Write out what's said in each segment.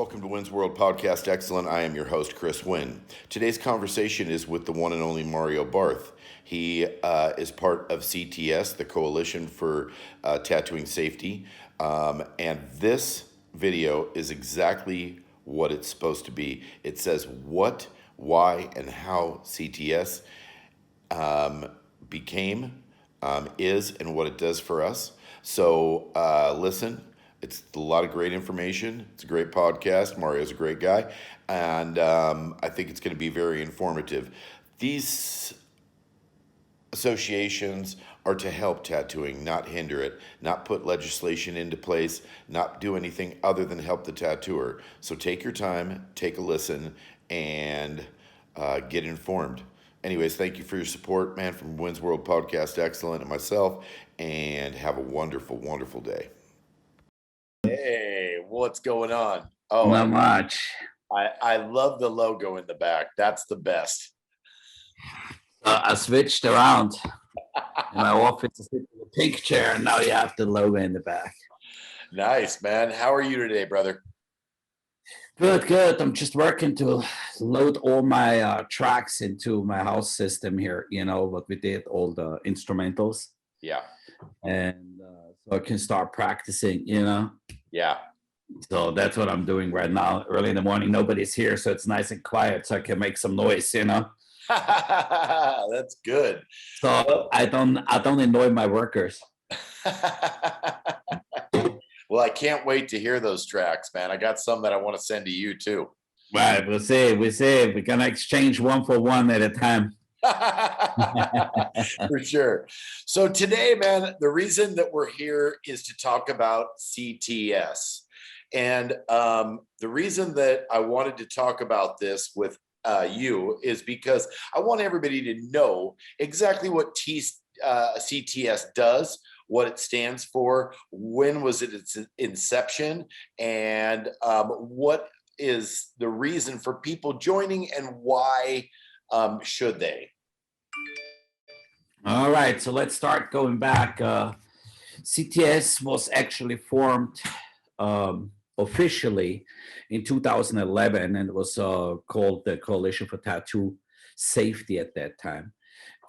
welcome to Wynn's World Podcast Excellent. I am your host, Chris Wynn. Today's conversation is with the one and only Mario Barth. He is part of CTS, the Coalition for Tattooing Safety. And this video is exactly what it's supposed to be. It says what, why, and how CTS became, is, and what it does for us. So listen. It's a lot of great information. It's a great podcast. Mario's a great guy. And I think it's going to be very informative. These associations are to help tattooing, not hinder it, not put legislation into place, not do anything other than help the tattooer. So take your time, take a listen, and get informed. Anyways, thank you for your support, man, from Wynn's World Podcast Excellent and myself, and have a wonderful, wonderful day. Hey, what's going on? Oh, not much. I love the logo in the back. That's the best. I switched around. In my office is a pink chair, and now you have the logo in the back. Nice, man. How are you today, brother? Good. I'm just working to load all my tracks into my house system here. You know what we did, all the instrumentals. Yeah. And so I can start practicing, you know? Yeah. So that's what I'm doing right now. Early in the morning, nobody's here, so it's nice and quiet, so I can make some noise, you know? That's good. So I don't annoy my workers. Well, I can't wait to hear those tracks, man. I got some that I want to send to you too. Right, we'll see. We're gonna exchange one for one at a time. For sure. So today, man, the reason that we're here is to talk about CTS. And the reason that I wanted to talk about this with you is because I want everybody to know exactly what CTS does, what it stands for, when was it its inception, and what is the reason for people joining and why should they? All right, so let's start going back. CTS was actually formed officially in 2011, and it was called the Coalition for Tattoo Safety at that time.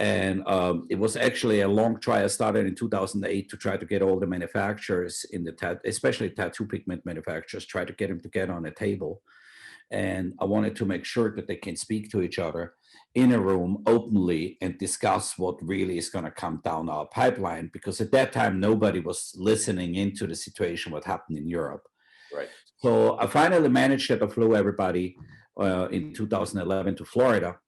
And it was actually a long trial started in 2008 to try to get all the manufacturers in the especially tattoo pigment manufacturers, try to get them to get on a table. And I wanted to make sure that they can speak to each other in a room openly and discuss what really is going to come down our pipeline, because at that time nobody was listening into the situation what happened in Europe. Right. So I finally managed that. I flew everybody in 2011 to Florida,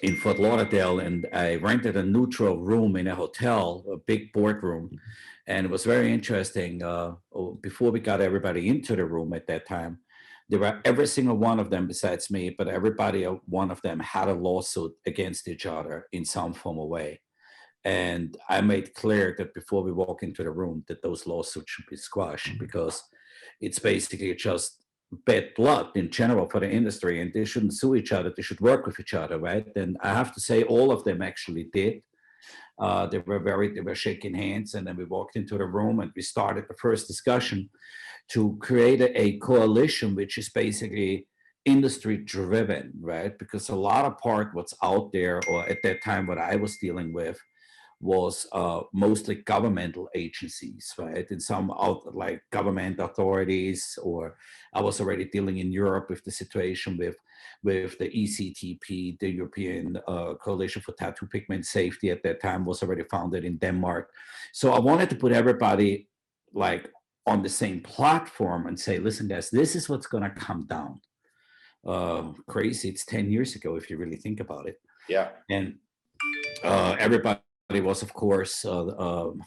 in Fort Lauderdale, and I rented a neutral room in a hotel, a big boardroom, and it was very interesting. Before we got everybody into the room at that time, there were every single one of them besides me, but everybody, one of them had a lawsuit against each other in some form or way. And I made clear that before we walk into the room that those lawsuits should be squashed, because it's basically just bad blood in general for the industry, and they shouldn't sue each other. They should work with each other, right? And I have to say all of them actually did. They were shaking hands, and then we walked into the room and we started the first discussion to create a coalition, which is basically industry driven, right? Because a lot of what's out there, or at that time what I was dealing with, was mostly governmental agencies, right? And some out like government authorities, or I was already dealing in Europe with the situation with the ECTP, the European Coalition for Tattoo Pigment Safety at that time was already founded in Denmark. So I wanted to put everybody like on the same platform and say, listen guys, this is what's gonna come down. Crazy, it's 10 years ago if you really think about it. Yeah. And everybody was, of course,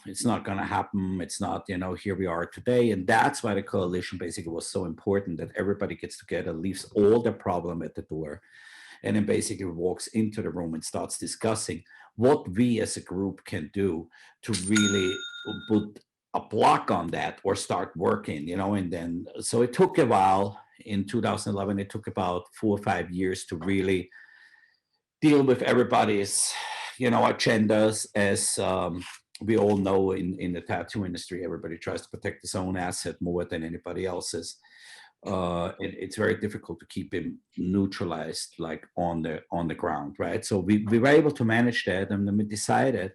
it's not going to happen. It's not, here we are today. And that's why the coalition basically was so important, that everybody gets together, leaves all their problem at the door, and then basically walks into the room and starts discussing what we as a group can do to really put a block on that or start working, and then, so it took a while. In 2011, it took about 4 or 5 years to really deal with everybody's agendas. As we all know, in the tattoo industry, everybody tries to protect his own asset more than anybody else's. it's very difficult to keep him neutralized, like on the ground, right? So we were able to manage that, and then we decided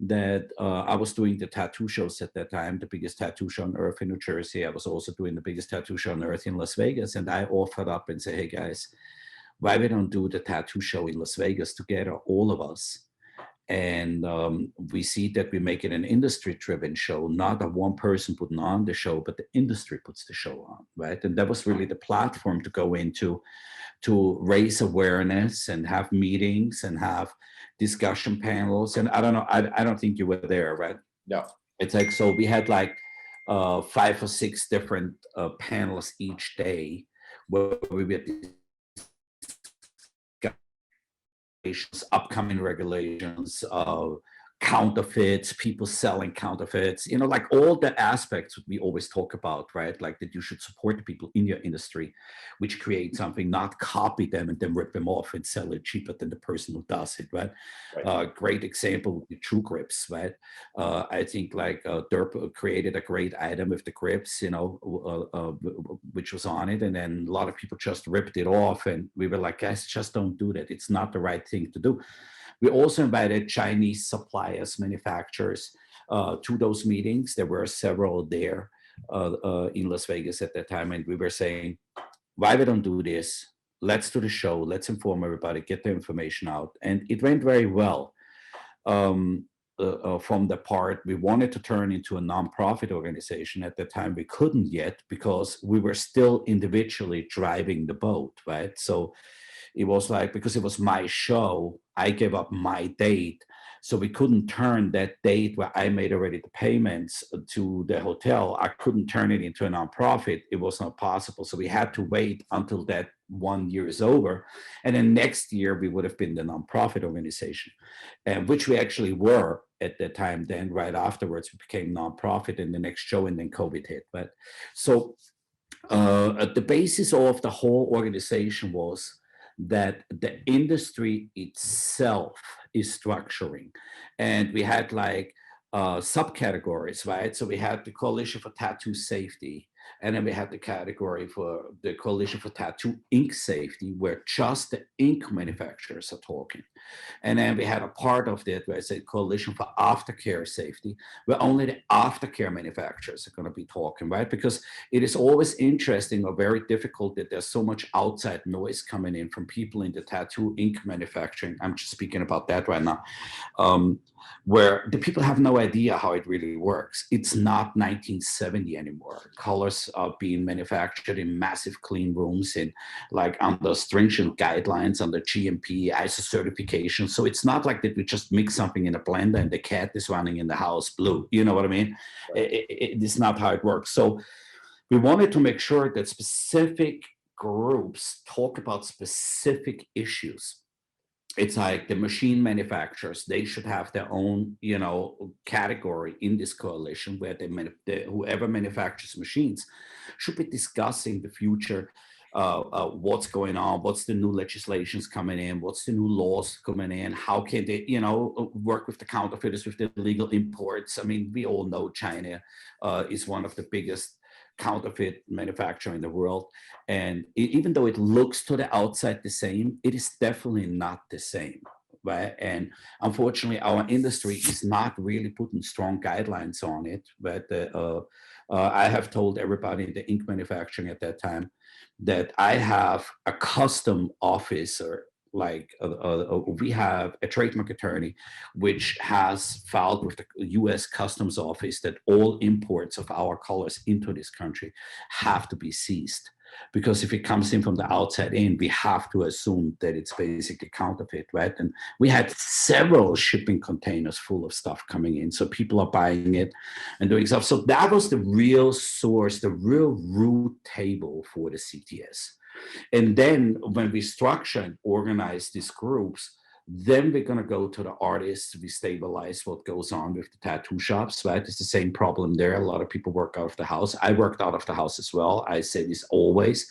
that I was doing the tattoo shows at that time, the biggest tattoo show on earth in New Jersey. I was also doing the biggest tattoo show on earth in Las Vegas, and I offered up and said, hey guys, why we don't do the tattoo show in Las Vegas together, all of us? And we see that we make it an industry-driven show, not a one person putting on the show, but the industry puts the show on, right? And that was really the platform to go into, to raise awareness and have meetings and have discussion panels. And I don't know, I don't think you were there, right? No. It's like, so we had like 5 or 6 different panels each day where we would upcoming regulations, counterfeits, people selling counterfeits, you know, like all the aspects we always talk about, right? Like that you should support the people in your industry, which create something, not copy them and then rip them off and sell it cheaper than the person who does it, right? Right. Great example would be True Grips, right? I think like Derp created a great item with the grips, you know, which was on it. And then a lot of people just ripped it off. And we were like, guys, just don't do that. It's not the right thing to do. We also invited Chinese suppliers, manufacturers to those meetings. There were several there in Las Vegas at that time. And we were saying, why we don't do this? Let's do the show. Let's inform everybody, get the information out. And it went very well. From the part, we wanted to turn into a nonprofit organization. At the time, we couldn't yet because we were still individually driving the boat, right? So it was like, because it was my show, I gave up my date. So we couldn't turn that date where I made already the payments to the hotel. I couldn't turn it into a nonprofit. It was not possible. So we had to wait until that 1 year is over. And then next year we would have been the nonprofit organization, which we actually were at the time. Then right afterwards, we became nonprofit in the next show, and then COVID hit. But so the basis of the whole organization was that the industry itself is structuring. And we had like subcategories, right? So we had the Coalition for Tattoo Safety, and then we had the category for the Coalition for Tattoo Ink Safety, where just the ink manufacturers are talking. And then we had a part of that where I said Coalition for Aftercare Safety, where only the aftercare manufacturers are going to be talking, right? Because it is always interesting or very difficult that there's so much outside noise coming in from people in the tattoo ink manufacturing. I'm just speaking about that right now. Where the people have no idea how it really works. It's not 1970 anymore. Colors are being manufactured in massive clean rooms in like under stringent guidelines, under GMP, ISO certification. So it's not like that we just mix something in a blender and the cat is running in the house blue. You know what I mean? It's not how it works. So we wanted to make sure that specific groups talk about specific issues. It's like the machine manufacturers, they should have their own, you know, category in this coalition where whoever manufactures machines should be discussing the future, what's going on, what's the new legislations coming in, what's the new laws coming in, how can they, you know, work with the counterfeiters, with the illegal imports. I mean, we all know China is one of the biggest counterfeit manufacturer in the world. And even though it looks to the outside the same, it is definitely not the same, right? And unfortunately, our industry is not really putting strong guidelines on it. But I have told everybody in the ink manufacturing at that time that I have a custom officer. Like we have a trademark attorney, which has filed with the U.S. Customs Office that all imports of our colors into this country have to be seized. Because if it comes in from the outside in, we have to assume that it's basically counterfeit, right? And we had several shipping containers full of stuff coming in. So people are buying it and doing stuff. So that was the real source, the real root table for the CTS. And then when we structure and organize these groups, then we're going to go to the artists. We stabilize what goes on with the tattoo shops, right? It's the same problem there. A lot of people work out of the house. I worked out of the house as well. I say this always.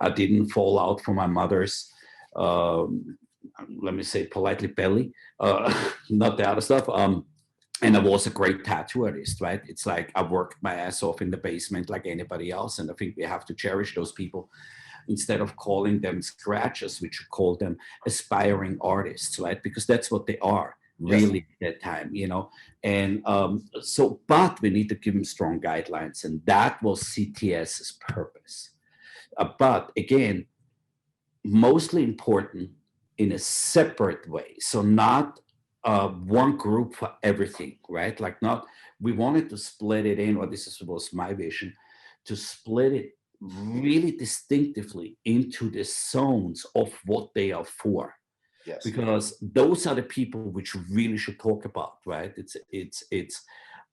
I didn't fall out for my mother's, let me say politely, belly, not the other stuff. And I was a great tattoo artist, right? It's like I worked my ass off in the basement like anybody else. And I think we have to cherish those people instead of calling them scratchers, we should call them aspiring artists, right? Because that's what they are Yes. really at that time, you know. And but we need to give them strong guidelines. And that was CTS's purpose. But again, mostly important in a separate way. So not one group for everything, right? Like not, we wanted to split it in, or was my vision, to split it really distinctively into the zones of what they are for. Yes. Because those are the people which really should talk about, right?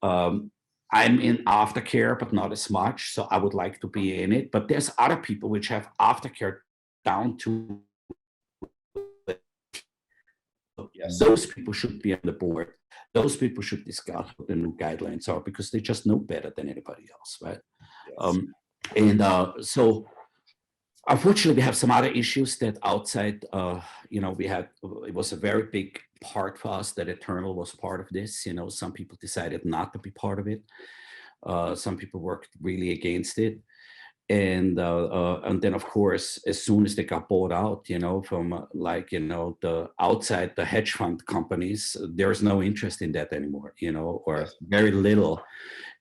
Um, I'm in aftercare, but not as much. So I would like to be in it. But there's other people which have aftercare down to Yes. those people should be on the board. Those people should discuss what the new guidelines are because they just know better than anybody else, right? Yes. So unfortunately, we have some other issues that outside, we had, it was a very big part for us that Eternal was part of this. You know, some people decided not to be part of it. Some people worked really against it. And then of course, as soon as they got bought out, from the outside, the hedge fund companies, there's no interest in that anymore, or Yes. very little.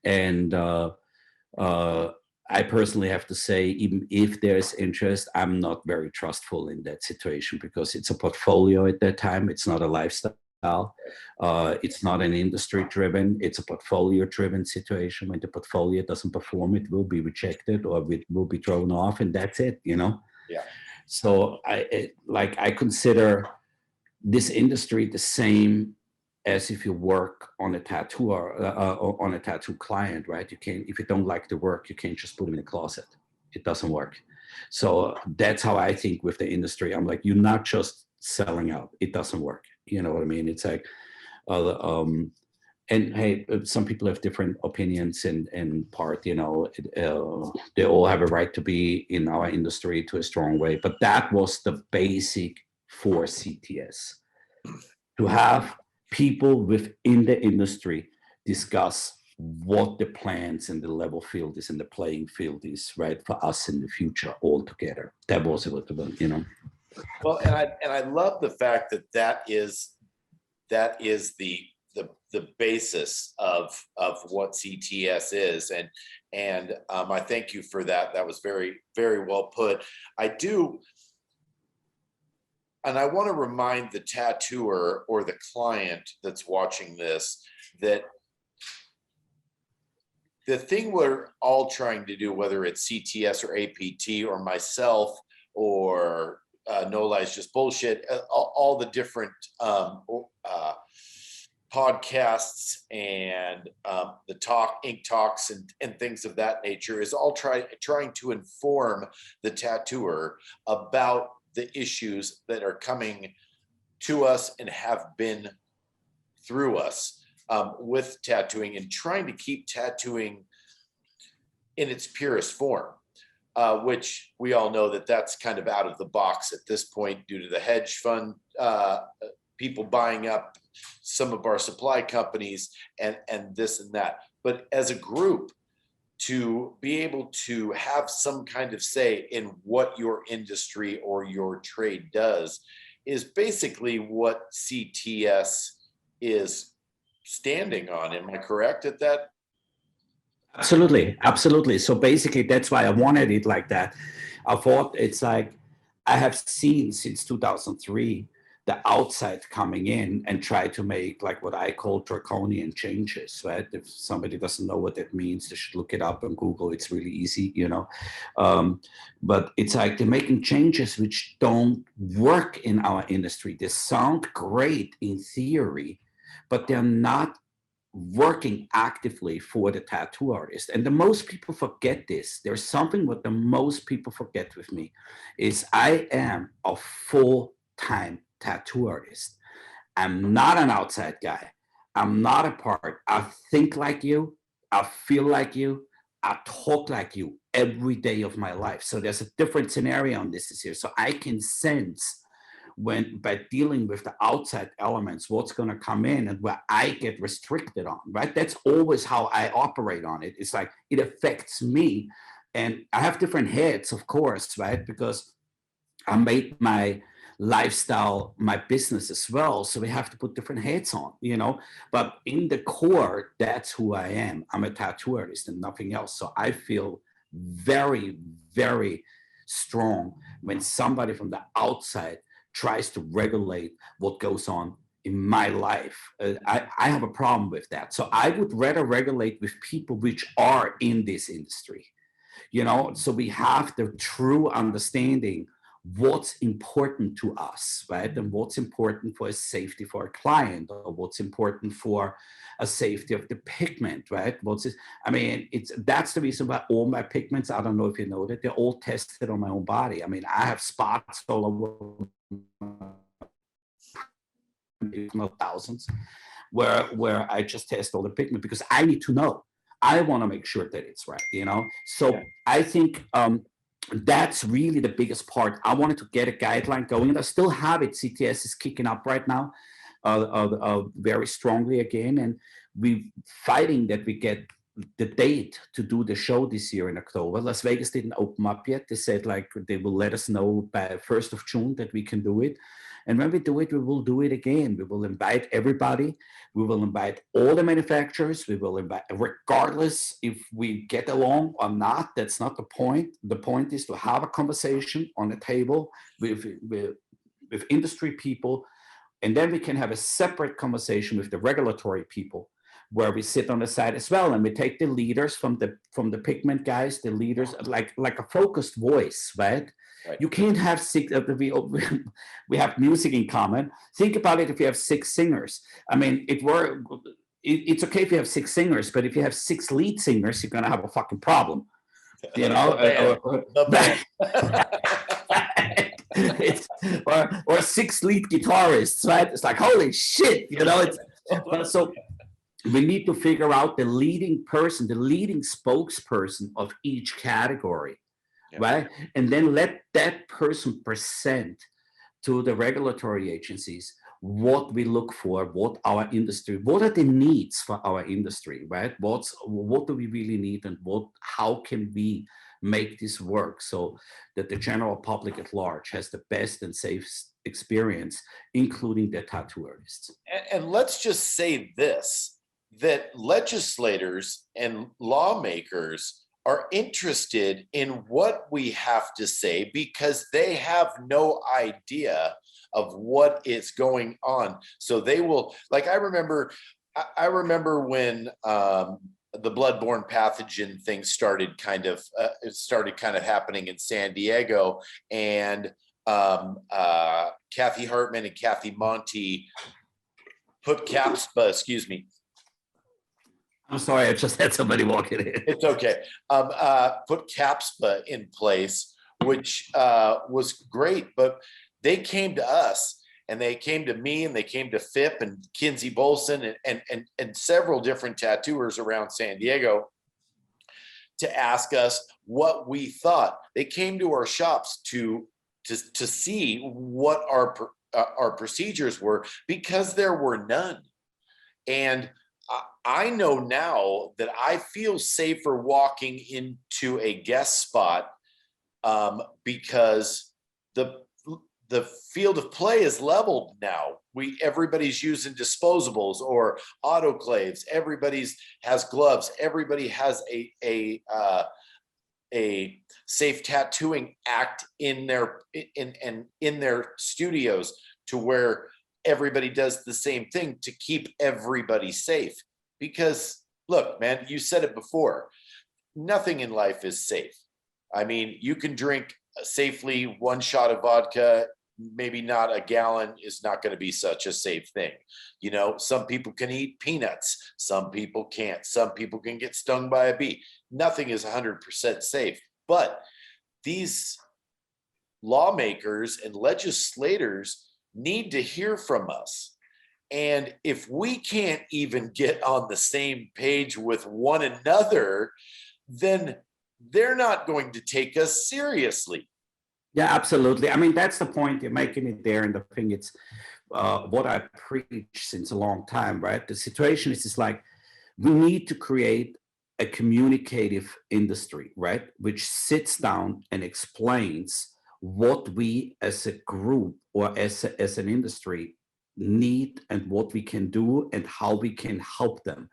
And I personally have to say, even if there's interest, I'm not very trustful in that situation because it's a portfolio at that time. It's not a lifestyle. It's not an industry driven, it's a portfolio driven situation. When the portfolio doesn't perform, it will be rejected or it will be thrown off, and that's it, Yeah. So I consider this industry the same as if you work on a tattoo or on a tattoo client, right? You can't, if you don't like the work, you can't just put them in a closet. It doesn't work. So that's how I think with the industry. I'm like, you're not just selling out. It doesn't work. You know what I mean? It's like, and hey, some people have different opinions and part, they all have a right to be in our industry to a strong way. But that was the basic for CTS, to have people within the industry discuss what the plans and the level field is and the playing field is, right, for us in the future all together. That was it, Well, and I love the fact that that is the basis of what CTS is, and I thank you for that. That was very, very well put. I do. And I want to remind the tattooer or the client that's watching this that the thing we're all trying to do, whether it's CTS or APT or myself or No Lies Just Bullshit, all the different podcasts and the ink talks and things of that nature, is all trying to inform the tattooer about the issues that are coming to us and have been through us with tattooing, and trying to keep tattooing in its purest form, which we all know that that's kind of out of the box at this point due to the hedge fund people buying up some of our supply companies and this and that. But as a group, to be able to have some kind of say in what your industry or your trade does is basically what CTS is standing on. Am I correct at that? Absolutely. So basically, that's why I wanted it like that. I thought it's like, I have seen since 2003 the outside coming in and try to make like what I call draconian changes, right? If somebody doesn't know what that means, they should look it up on Google. It's really easy, but it's like they're making changes which don't work in our industry. They sound great in theory, but they're not working actively for the tattoo artist. And the most people forget this. There's something what the most people forget with me is I am a full-time tattoo artist. I'm not an outside guy. I'm not a part. I think like you. I feel like you. I talk like you every day of my life. So there's a different scenario on this here. So I can sense when by dealing with the outside elements, what's going to come in and where I get restricted on, right? That's always how I operate on it. It's like it affects me. And I have different heads, of course, right? Because I made my lifestyle my business as well. So we have to put different hats on, But in the core, that's who I am. I'm a tattoo artist and nothing else. So I feel very, very strong when somebody from the outside tries to regulate what goes on in my life. I have a problem with that. So I would rather regulate with people which are in this industry, so we have the true understanding what's important to us, right? And what's important for a safety for a client, or what's important for a safety of the pigment, right? That's the reason why all my pigments, I don't know if you know that, they're all tested on my own body. I mean, I have spots all over, if not thousands, where I just test all the pigment because I need to know. I want to make sure that it's right, So yeah. I think that's really the biggest part. I wanted to get a guideline going, and I still have it. CTS is kicking up right now very strongly again, and we're fighting that we get the date to do the show this year in October. Las Vegas didn't open up yet. They said they will let us know by 1st of June that we can do it. And when we do it, we will do it again. We will invite everybody. We will invite all the manufacturers. We will invite, regardless if we get along or not, that's not the point. The point is to have a conversation on the table with industry people. And then we can have a separate conversation with the regulatory people, where we sit on the side as well, and we take the leaders from the pigment guys, the leaders, like a focused voice, right? Right. You can't have six. We have music in common. Think about it. If you have 6 singers, I mean, it's okay if you have 6 singers, but if you have 6 lead singers, you're gonna have a fucking problem. The band. or 6 lead guitarists, right? It's like, holy shit, so we need to figure out the leading person, the leading spokesperson of each category, right? And then let that person present to the regulatory agencies what we look for, what our industry, what are the needs for our industry, right? What do we really need, and how can we make this work so that the general public at large has the best and safest experience, including the tattoo artists. And let's just say this, that legislators and lawmakers are interested in what we have to say because they have no idea of what is going on. So they will, I remember when the bloodborne pathogen thing started kind of happening in San Diego, and Kathy Hartman and Kathy Monty put excuse me. I'm sorry, I just had somebody walking in. It's okay. Put CAPSPA in place, which was great, but they came to us, and they came to me, and they came to Phipp and Kinsey Bolson and several different tattooers around San Diego to ask us what we thought. They came to our shops to see what our procedures were, because there were none. And I know now that I feel safer walking into a guest spot because the field of play is leveled now. Everybody's using disposables or autoclaves. Everybody's has gloves. Everybody has a safe tattooing act in their studios, to where everybody does the same thing to keep everybody safe. Because look, man, you said it before, nothing in life is safe. I mean, you can drink safely 1 shot of vodka, maybe not a gallon is not going to be such a safe thing. Some people can eat peanuts, some people can't, some people can get stung by a bee. Nothing is 100% safe. But these lawmakers and legislators need to hear from us. And if we can't even get on the same page with one another, then they're not going to take us seriously. Yeah, absolutely. I mean, that's the point. You're making it there. And the thing it's what I preach since a long time, right? The situation is just like, we need to create a communicative industry, right? Which sits down and explains what we as a group or as an industry need and what we can do and how we can help them.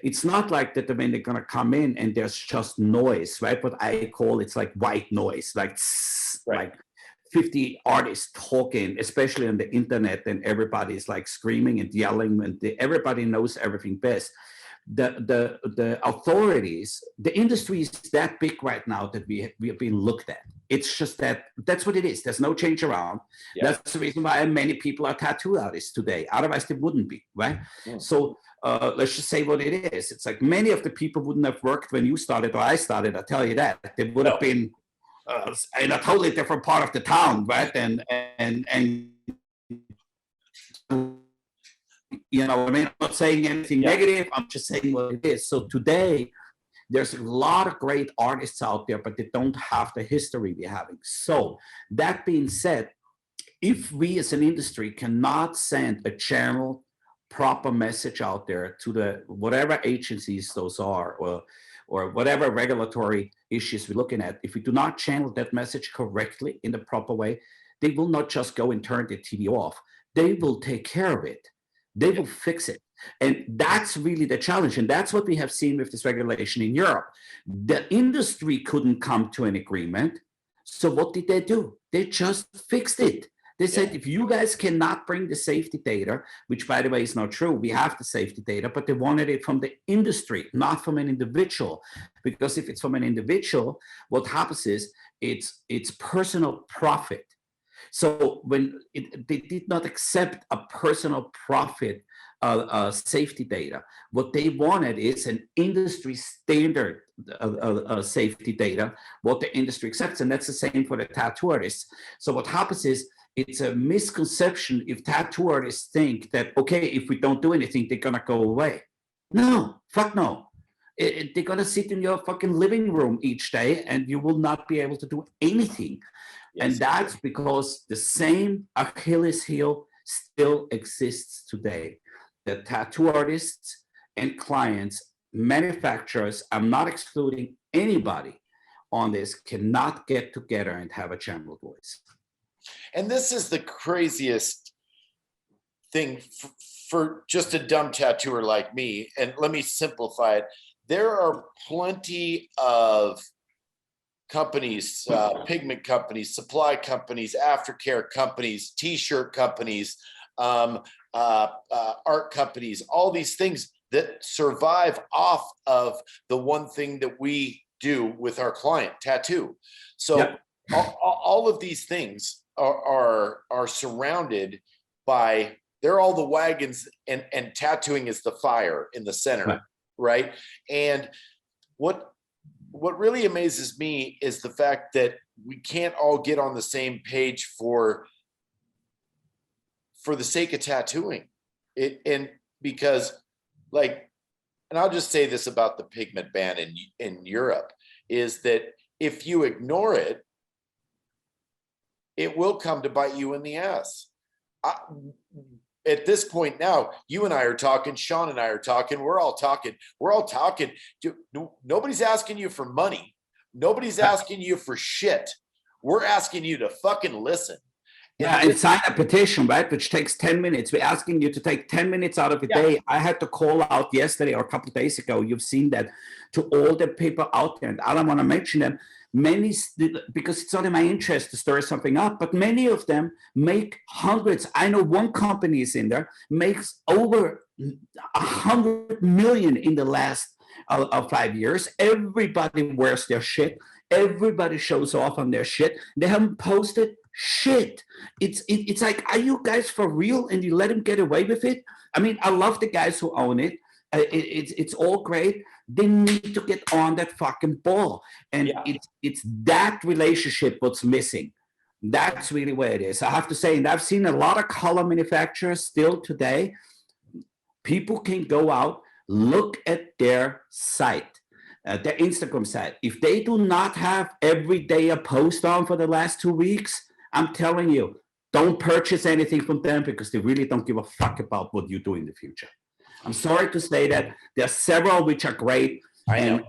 It's not like that when they're going to come in and there's just noise, right? What I call it's like white noise, like Right. like 50 artists talking, especially on the internet, and everybody's like screaming and yelling, and everybody knows everything best. The authorities, the industry is that big right now that we have been looked at. It's just that's what it is. There's no change around. Yeah. That's the reason why many people are tattoo artists today. Otherwise, they wouldn't be, right? So let's just say what it is. It's like many of the people wouldn't have worked when you started or I started. I'll tell you that. They would have been in a totally different part of the town, right? And you know, I mean, I'm not saying anything negative. I'm just saying what it is. So today, there's a lot of great artists out there, but they don't have the history we're having. So that being said, if we as an industry cannot send a channel proper message out there to the whatever agencies those are, or whatever regulatory issues we're looking at, if we do not channel that message correctly in the proper way, they will not just go and turn the TV off. They will take care of it. They will fix it. And that's really the challenge. And that's what we have seen with this regulation in Europe. The industry couldn't come to an agreement. So what did they do? They just fixed it. They said, if you guys cannot bring the safety data, which by the way is not true, we have the safety data, but they wanted it from the industry, not from an individual. Because if it's from an individual, what happens is it's personal profit. So when they did not accept a personal profit safety data, what they wanted is an industry standard safety data, what the industry accepts, and that's the same for the tattoo artists. So what happens is it's a misconception if tattoo artists think that, okay, if we don't do anything, they're gonna go away. No, fuck no. They're gonna sit in your fucking living room each day and you will not be able to do anything. And that's because the same Achilles heel still exists today. The tattoo artists and clients, manufacturers, I'm not excluding anybody on this, cannot get together and have a channel voice. And this is the craziest thing for just a dumb tattooer like me. And let me simplify it. There are plenty of companies, pigment companies, supply companies, aftercare companies, t-shirt companies, art companies, all these things that survive off of the one thing that we do with our client, tattoo. So all of these things are surrounded by, they're all the wagons, and tattooing is the fire in the center, right? And what really amazes me is the fact that we can't all get on the same page for the sake of tattooing it. And because like, and I'll just say this about the pigment ban in Europe, is that if you ignore it, it will come to bite you in the ass. At this point now, you and I are talking, Sean and I are talking, we're all talking. Nobody's asking you for money. Nobody's asking you for shit. We're asking you to fucking listen. And sign a petition, right? Which takes 10 minutes. We're asking you to take 10 minutes out of a day. I had to call out yesterday or a couple of days ago. You've seen that, to all the people out there. And I don't want to mention them. Many, because it's not in my interest to stir something up, but many of them make hundreds. I know one company is in there, makes over 100 million in the last 5 years. Everybody wears their shit. Everybody shows off on their shit. They haven't posted shit. It's like, are you guys for real? And you let them get away with it? I mean, I love the guys who own it. It's all great. They need to get on that fucking ball. And it's that relationship what's missing. That's really where it is. I have to say, and I've seen a lot of color manufacturers still today. People can go out, look at their site. their Instagram site, if they do not have every day a post on for the last 2 weeks, I'm telling you, don't purchase anything from them because they really don't give a fuck about what you do in the future. I'm sorry to say that. There are several which are great, I know.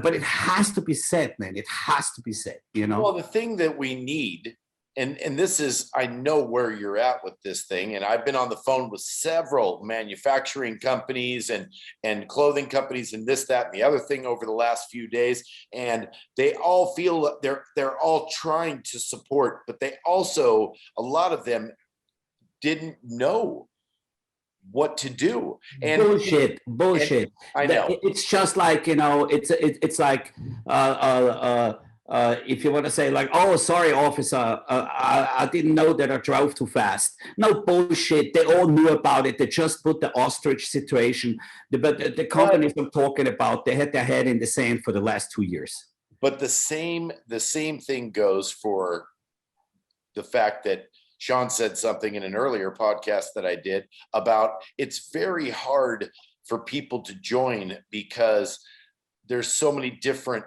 but it has to be said, man. It has to be said, you know? Well, the thing that we need, and this is, I know where you're at with this thing, and I've been on the phone with several manufacturing companies and clothing companies and this, that, and the other thing over the last few days, and they all feel they're all trying to support, but they also, a lot of them didn't know what to do. And bullshit. and I know. It's just like, you know, it's like if you want to say like, oh, sorry, officer, I didn't know that I drove too fast. No bullshit. They all knew about it. They just put the ostrich situation. But the companies I'm talking about, they had their head in the sand for the last 2 years. But the same thing goes for the fact that Sean said something in an earlier podcast that I did about it's very hard for people to join because there's so many different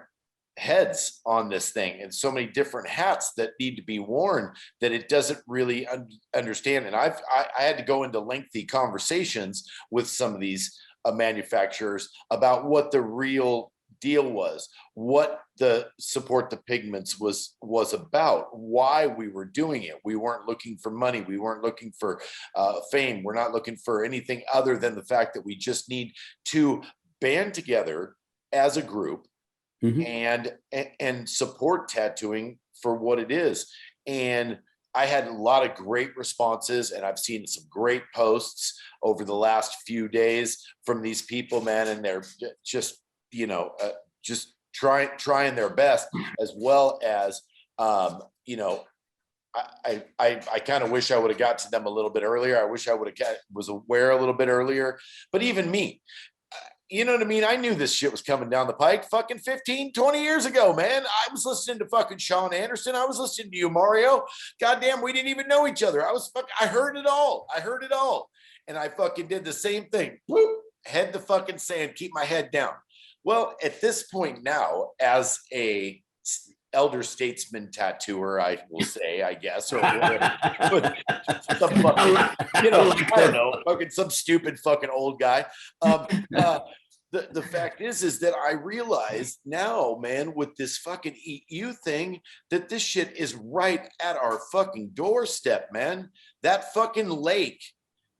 heads on this thing and so many different hats that need to be worn that it doesn't really understand. And I had to go into lengthy conversations with some of these manufacturers about what the real deal was, what the support the pigments was about, why we were doing it. We weren't looking for money, we weren't looking for fame, we're not looking for anything other than the fact that we just need to band together as a group and support tattooing for what it is. And I had a lot of great responses, and I've seen some great posts over the last few days from these people, man, and they're just, you know, just trying their best, as well as, you know, I kind of wish I would have got to them a little bit earlier. I wish I would have was aware a little bit earlier, but even me, you know what I mean? I knew this shit was coming down the pike fucking 15, 20 years ago, man. I was listening to fucking Sean Anderson. I was listening to you, Mario. Goddamn, we didn't even know each other. I heard it all. And I fucking did the same thing. Whoop, head to fucking sand, keep my head down. Well, at this point now, as a elder statesman tattooer, I will say, I guess, or some fucking, you know, I don't know, fucking some stupid fucking old guy. The fact is that I realize now, man, with this fucking EU thing, that this shit is right at our fucking doorstep, man. That fucking lake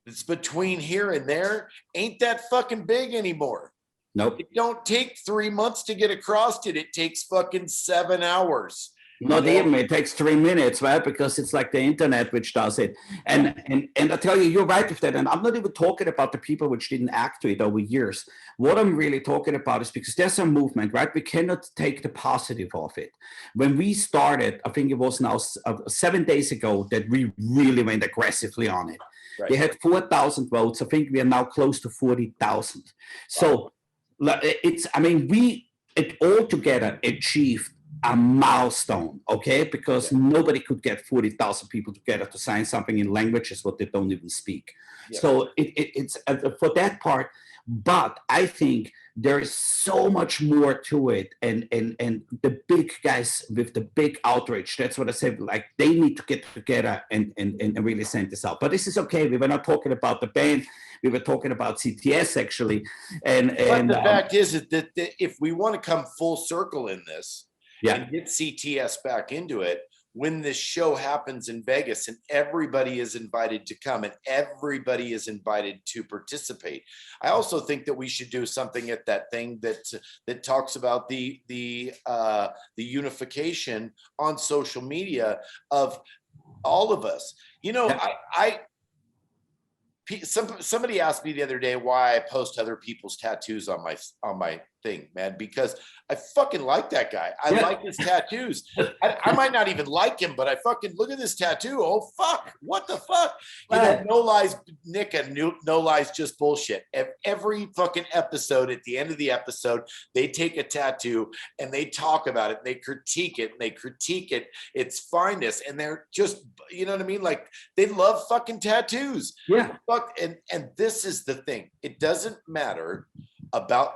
that's between here and there ain't that fucking big anymore. Nope. It don't take 3 months to get across it. It takes fucking 7 hours. Not even, it takes 3 minutes, right? Because it's like the internet which does it. And I tell you, you're right with that. And I'm not even talking about the people which didn't act to it over years. What I'm really talking about is because there's a movement, right? We cannot take the positive of it. When we started, I think it was now 7 days ago that we really went aggressively on it. Right. They had 4,000 votes. I think we are now close to 40,000. So it's, I mean, we all together achieved a milestone, okay? Because nobody could get 40,000 people together to sign something in languages what they don't even speak. Yeah. So it's for that part. But I think there is so much more to it, and the big guys with the big outreach. That's what I said. Like they need to get together and really send this out. But this is okay. We were not talking about the band. We were talking about CTS actually. And the fact is that if we want to come full circle in this, and get CTS back into it, when this show happens in Vegas and everybody is invited to come and everybody is invited to participate. I also think that we should do something at that thing that talks about the unification on social media of all of us. You know, somebody asked me the other day why I post other people's tattoos on my thing, man, because I fucking like that guy. I like his tattoos. I might not even like him, but I fucking look at this tattoo. Oh, fuck. What the fuck? You know, no lies, Nick, and no lies, just bullshit. Every fucking episode, at the end of the episode, they take a tattoo and they talk about it. And they critique it and they critique it, its fineness. And they're just, you know what I mean? Like they love fucking tattoos. Yeah. And this is the thing. It doesn't matter about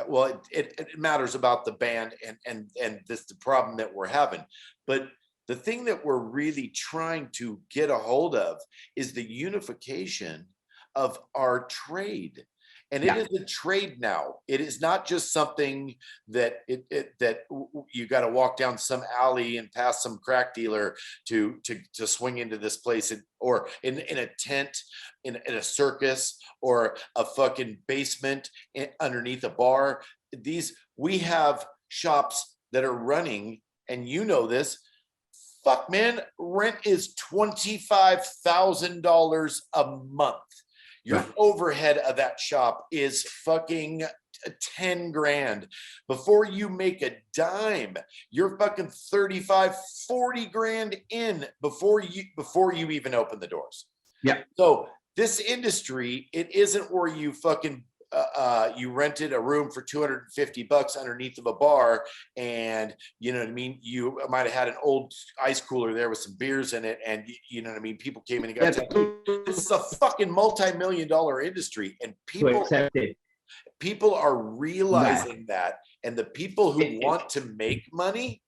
well, it matters about the band and this the problem that we're having. But the thing that we're really trying to get a hold of is the unification of our trade. And it Yeah. is a trade now. It is not just something that you got to walk down some alley and pass some crack dealer to swing into this place, or in a tent, in a circus, or a fucking basement underneath a bar. We have shops that are running, and you know this. Fuck, man, rent is $25,000 a month. Your Right. overhead of that shop is fucking 10 grand. Before you make a dime, you're fucking 35, 40 grand in before you even open the doors. Yeah. So this industry, it isn't where you fucking you rented a room for $250 underneath of a bar, and you know what I mean, you might have had an old ice cooler there with some beers in it, and you know what I mean, people came in and got this is a fucking multi-million-dollar industry, and people are realizing that, and the people who want to make money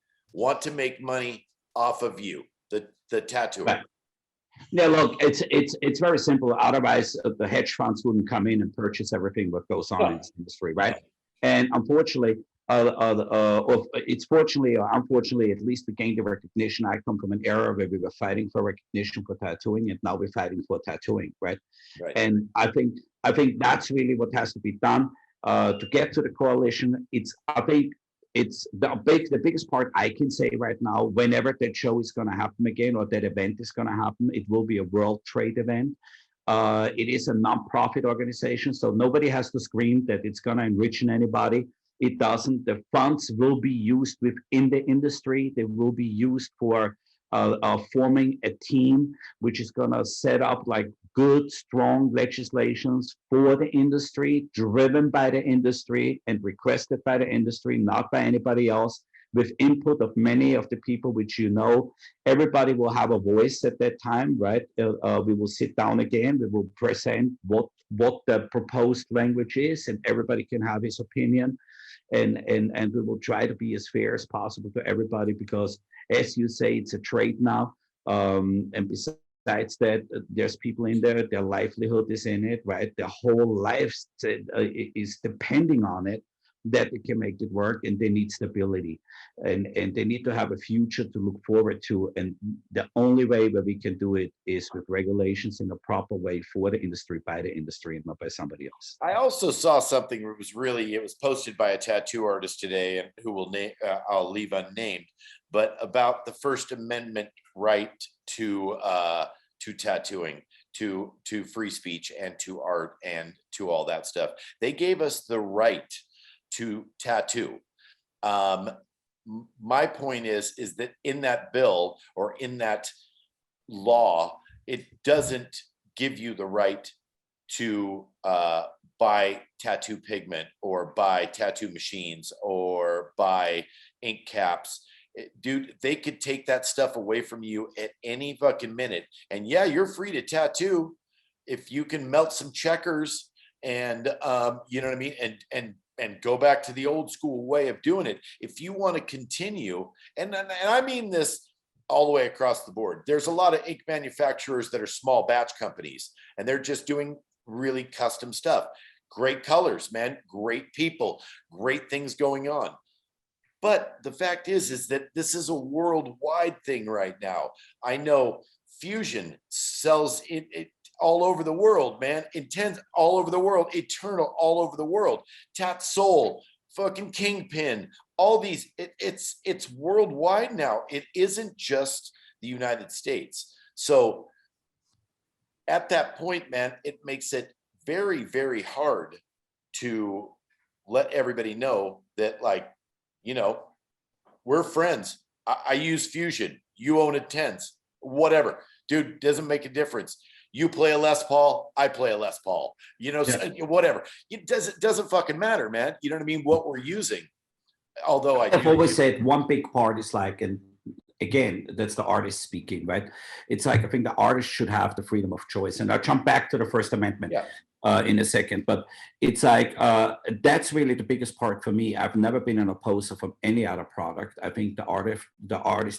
off of you, the tattooer. Right. Yeah, look, it's very simple. Otherwise, the hedge funds wouldn't come in and purchase everything what goes on in this industry, right? And unfortunately, it's fortunately or unfortunately, at least to gain the recognition. I come from an era where we were fighting for recognition for tattooing, and now we're fighting for tattooing, right? Right. And I think that's really what has to be done to get to the coalition. I think it's the biggest part I can say right now. Whenever that show is going to happen again, or that event is going to happen, it will be a World Trade event. It is a non-profit organization, so nobody has to scream that it's going to enrich anybody. It doesn't. The funds will be used within the industry. They will be used for forming a team which is going to set up like good, strong legislations for the industry, driven by the industry and requested by the industry, not by anybody else, with input of many of the people which you know. Everybody will have a voice at that time, right? We will sit down again. We will present what the proposed language is, and everybody can have his opinion. And we will try to be as fair as possible to everybody, because, as you say, it's a trade now. And besides that, there's people in there, their livelihood is in it, right? Their whole life is depending on it, that they can make it work, and they need stability, and they need to have a future to look forward to. And the only way where we can do it is with regulations in a proper way for the industry, by the industry, and not by somebody else. I also saw something that it was posted by a tattoo artist today, and who will I'll leave unnamed, but about the First Amendment right to tattooing, to free speech, and to art, and to all that stuff. They gave us the right to tattoo. My point is that in that bill, or in that law, it doesn't give you the right to buy tattoo pigment, or buy tattoo machines, or buy ink caps. Dude, they could take that stuff away from you at any fucking minute. And yeah, you're free to tattoo if you can melt some checkers, and you know what I mean, and go back to the old school way of doing it. If you want to continue, and I mean this all the way across the board, there's a lot of ink manufacturers that are small batch companies, and they're just doing really custom stuff. Great colors, man, great people, great things going on. But the fact is that this is a worldwide thing right now. I know Fusion sells it all over the world, man. Intense all over the world. Eternal all over the world. Tat Soul, fucking Kingpin, all these. It's worldwide now. It isn't just the United States. So at that point, man, it makes it very, very hard to let everybody know that, like, you know, we're friends. I use Fusion. You own a Tens. Whatever. Dude, doesn't make a difference. You play a Les Paul, I play a Les Paul. You know, yeah. Whatever. It doesn't fucking matter, man. You know what I mean? What we're using. Although I've always said one big part is like, and again, that's the artist speaking, right? It's like, I think the artist should have the freedom of choice. And I'll jump back to the First Amendment. Yeah. in a second. But it's like that's really the biggest part for me. I've never been an opposer from any other product. I think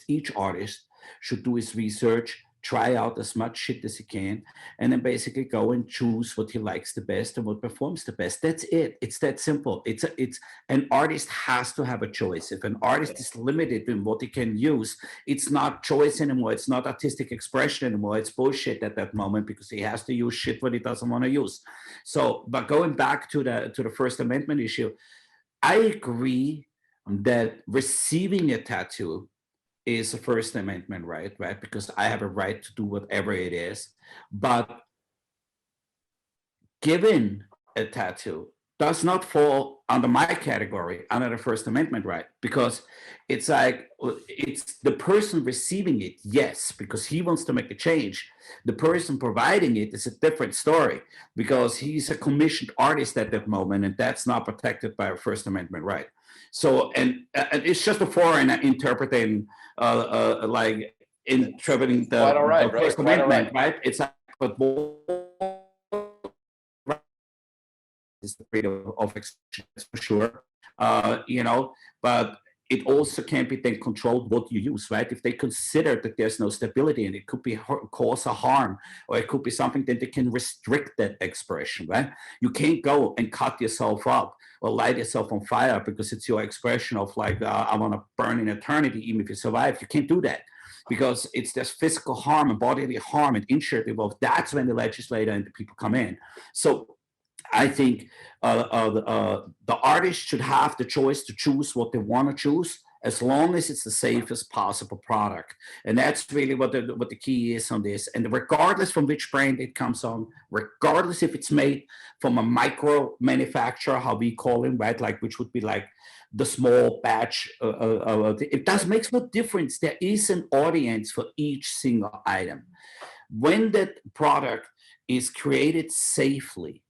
each artist should do his research, try out as much shit as he can, and then basically go and choose what he likes the best and what performs the best. That's it. It's that simple. It's an artist has to have a choice. If an artist is limited in what he can use, it's not choice anymore. It's not artistic expression anymore. It's bullshit at that moment because he has to use shit what he doesn't want to use. So, but going back to the First Amendment issue, I agree that receiving a tattoo is a First Amendment right? Because I have a right to do whatever it is. But giving a tattoo does not fall under my category, under the First Amendment right, because it's like, it's the person receiving it, yes, because he wants to make a change. The person providing it is a different story because he's a commissioned artist at that moment, and that's not protected by a First Amendment right. So, and it's just a foreigner interpreting, like interpreting the First Amendment, right? It's like, but is the freedom of expression, for sure. But it also can't be then controlled what you use, right? If they consider that there's no stability and it could be cause a harm, or it could be something that they can restrict that expression, right? You can't go and cut yourself up or light yourself on fire because it's your expression of like, I want to burn in eternity, even if you survive. You can't do that because there's physical harm and bodily harm and injury involved. That's when the legislator and the people come in. So I think the artist should have the choice to choose what they want to choose, as long as it's the safest possible product. And that's really what the key is on this. And regardless from which brand it comes on, regardless if it's made from a micro manufacturer, how we call it, right? Like, which would be like the small batch. It does makes no difference. There is an audience for each single item. When that product is created safely,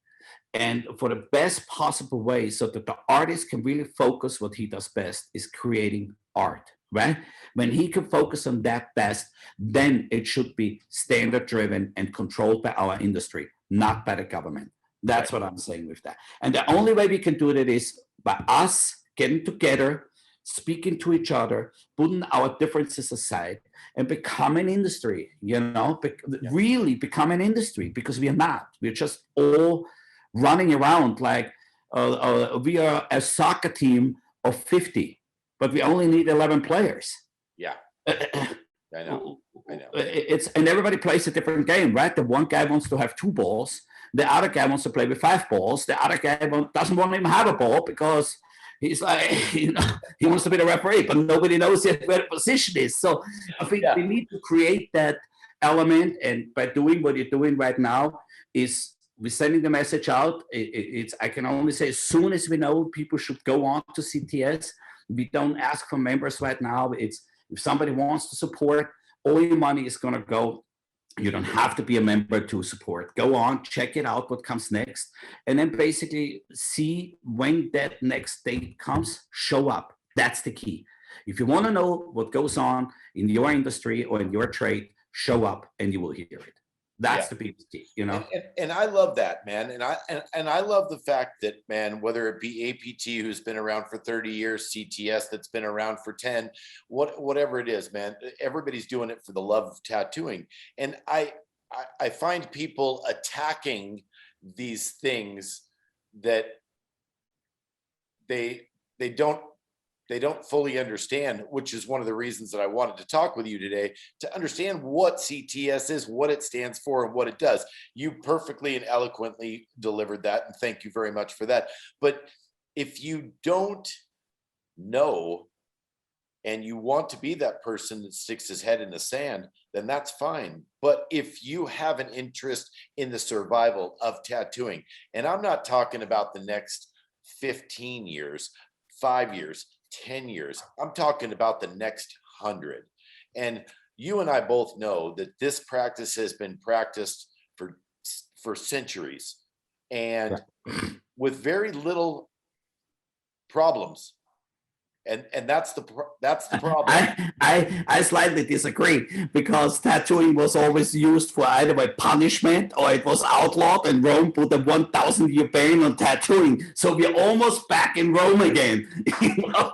and for the best possible way, so that the artist can really focus what he does best is creating art, right? When he can focus on that best, then it should be standard driven and controlled by our industry, not by the government. That's what I'm saying with that. And the only way we can do that is by us getting together, speaking to each other, putting our differences aside, and become an industry, really become an industry, because we are not. We're just all running around like we are a soccer team of 50, but we only need 11 players. Yeah, I know. And everybody plays a different game, right? The one guy wants to have 2 balls. The other guy wants to play with 5 balls. The other guy doesn't want to even have a ball because he's like, he wants to be the referee, but nobody knows yet where the position is. So I think we need to create that element. And by doing what you're doing right now is we're sending the message out. I can only say, as soon as we know people should go on to CTS, we don't ask for members right now. It's if somebody wants to support, all your money is going to go. You don't have to be a member to support. Go on, check it out, what comes next. And then basically see when that next date comes, show up. That's the key. If you want to know what goes on in your industry or in your trade, show up and you will hear it. That's the biggest key, And I love that, man. And I love the fact that, man, whether it be APT, who's been around for 30 years, CTS that's been around for 10, whatever it is, man, everybody's doing it for the love of tattooing. And I find people attacking these things that they don't fully understand, which is one of the reasons that I wanted to talk with you today, to understand what CTS is, what it stands for, and what it does. You perfectly and eloquently delivered that, and thank you very much for that. But if you don't know and you want to be that person that sticks his head in the sand, then that's fine. But if you have an interest in the survival of tattooing, and I'm not talking about the next 15 years, 5 years, 10 years, I'm talking about the next 100. And you and I both know that this practice has been practiced for centuries, and with very little problems. And that's the problem. I slightly disagree because tattooing was always used for either a punishment or it was outlawed, and Rome put a 1,000-year ban on tattooing. So we're almost back in Rome again.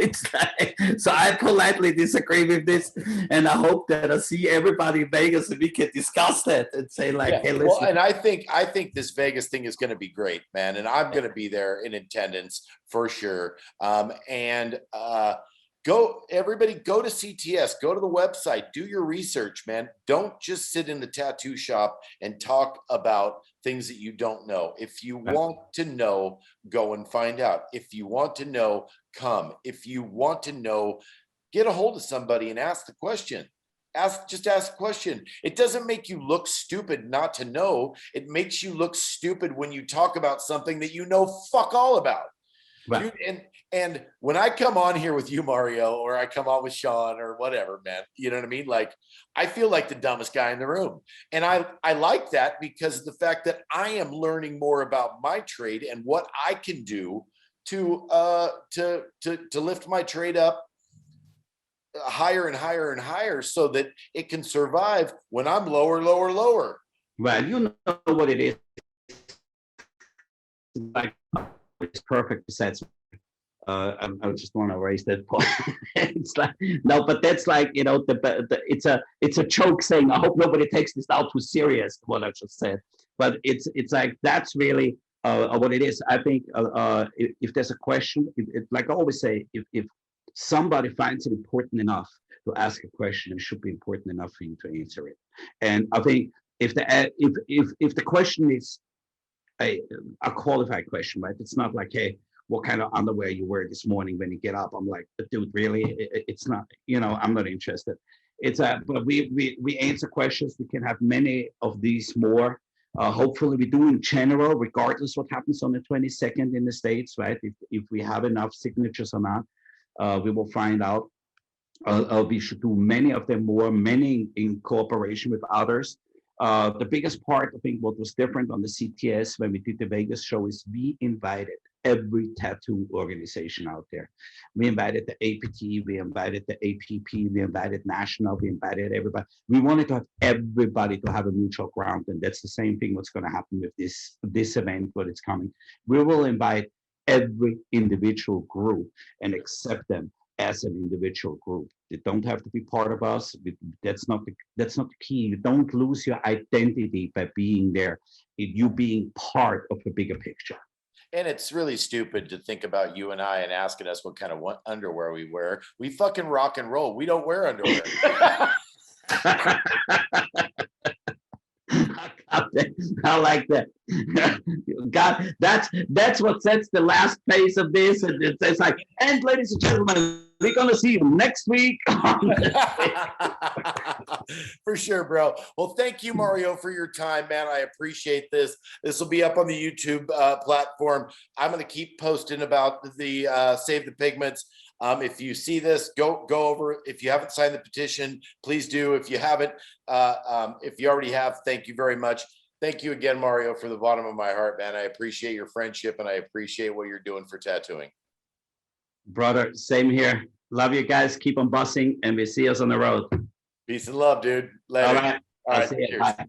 It's like, so I politely disagree with this, and I hope that I see everybody in Vegas and we can discuss that and say like, yeah. hey, listen. Well, and I think this Vegas thing is going to be great, man, and I'm going to be there in attendance for sure. Everybody go to CTS, go to the website, do your research, man. Don't just sit in the tattoo shop and talk about things that you don't know. If you want to know, go and find out. If you want to know, come. If you want to know, get a hold of somebody and ask the question. Just ask a question. It doesn't make you look stupid not to know. It makes you look stupid when you talk about something that you know fuck all about. Right. Dude, and when I come on here with you, Mario, or I come on with Sean or whatever, man, you know what I mean? Like, I feel like the dumbest guy in the room. And I like that because of the fact that I am learning more about my trade and what I can do to lift my trade up higher and higher and higher so that it can survive when I'm lower. Right. You know what it is. Like, it's perfect besides I just want to raise that point. It's like, no, but that's like, you know, it's a joke saying, I hope nobody takes this out too serious, what I just said. But it's like, that's really what it is. I think if there's a question, like I always say, if somebody finds it important enough to ask a question, it should be important enough for you to answer it. And I think if the question is a qualified question, right? It's not like, hey, what kind of underwear you wear this morning when you get up? I'm like, dude, really? It's not, you know, I'm not interested. But we answer questions. We can have many of these more. Hopefully we do in general, regardless what happens on the 22nd in the States, right? If we have enough signatures or not, we will find out. We should do many of them more, many in cooperation with others. The biggest part, I think, what was different on the CTS when we did the Vegas show is we invited every tattoo organization out there. We invited the APT, we invited the APP, we invited National, we invited everybody. We wanted to have everybody to have a mutual ground, and that's the same thing what's going to happen with this event, what it's coming. We will invite every individual group and accept them as an individual group. They don't have to be part of us. That's not the key. You don't lose your identity by being there. You being part of a bigger picture. And it's really stupid to think about you and I and asking us what kind of underwear we wear. We fucking rock and roll. We don't wear underwear. I like that. God, that's what sets the last pace of this. And it's like, and ladies and gentlemen, we're gonna see you next week. For sure, bro. Well, thank you, Mario, for your time, man. I appreciate this. This will be up on the YouTube platform. I'm gonna keep posting about the Save the Pigments. If you see this, go over. If you haven't signed the petition, please do. If you haven't, if you already have, thank you very much. Thank you again, Mario, from the bottom of my heart, man. I appreciate your friendship and I appreciate what you're doing for tattooing. Brother, same here. Love you guys. Keep on bussing, and we see us on the road. Peace and love, dude. Later. All right. All right. See you. Bye.